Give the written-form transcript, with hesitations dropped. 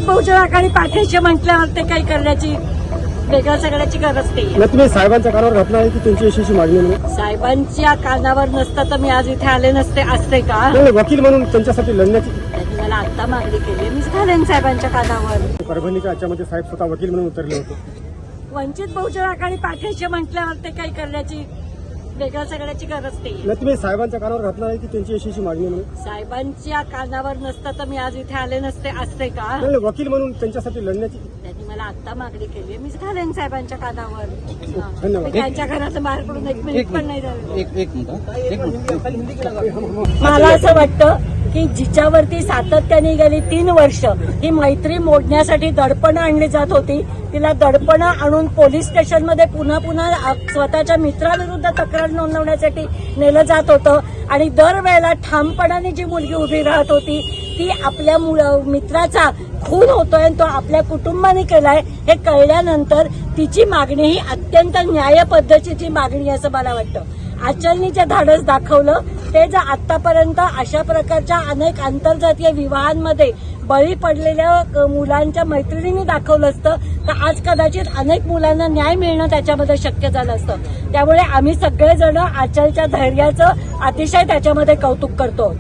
बहुजन आघाडी पाठीशी म्हटल्यावर ते काही करण्याची वेगळ्या सगळ्याची गरज नाही. मग तुम्ही साहेबांच्या कानावर घातला आहे की त्यांची यशस्वी मागणी म्हणून? साहेबांच्या कानावर नसतं तर मी आज इथे आले नसते असते का? नाही, वकील म्हणून त्यांच्यासाठी लढण्याची त्यांनी मला आता मागणी केली, मीच घालेन साहेबांच्या कानावर. परभणीच्या याच्यामध्ये साहेब स्वतः वकील म्हणून उतरले होते. वंचित बहुजन आघाडी पाठीशी म्हटल्यावर ते काही करण्याची वेगळ्या सगळ्याची गरज नाही. मग तुम्ही साहेबांच्या कानावर घातला आहे की त्यांची यशस्वी मागणी म्हणून? साहेबांच्या कानावर नसतं तर मी आज इथे आले नसते असते का? नाही, वकील म्हणून त्यांच्यासाठी लढण्याची त्यांनी मला आता मागणी केली, मीच घालेन साहेबांच्या कानावर. धन्यवाद. मी त्यांच्या घराचं बाहेर पडून एक मिनिट पण नाही झालं. एक मिनिट. मला असं वाटतं की जिच्यावरती सातत्याने गेली 3 वर्ष ही मैत्री मोडण्यासाठी दडपणं आणली जात होती, तिला दडपणं आणून पोलीस स्टेशनमध्ये पुन्हा पुन्हा स्वतःच्या मित्राविरुद्ध तक्रार नोंदवण्यासाठी नेलं जात होतं आणि दरवेळेला ठामपणाने जी मुलगी उभी राहत होती ती आपल्या मित्राचा खून होतोय आणि तो आपल्या कुटुंबाने केलाय हे कळल्यानंतर तिची मागणी ही अत्यंत न्याय पद्धतीची मागणी असं मला वाटतं. आचलनी जे धाडस दाखवलं ते जर आतापर्यंत अशा प्रकारच्या अनेक आंतरजातीय विवाहांमध्ये बळी पडलेल्या मुलांच्या मैत्रिणींनी दाखवलं असतं तर आज कदाचित अनेक मुलांना न्याय मिळणं त्याच्यामध्ये शक्य झालं असतं. त्यामुळे आम्ही सगळेजण आचलच्या धैर्याचं अतिशय त्याच्यामध्ये कौतुक करतो.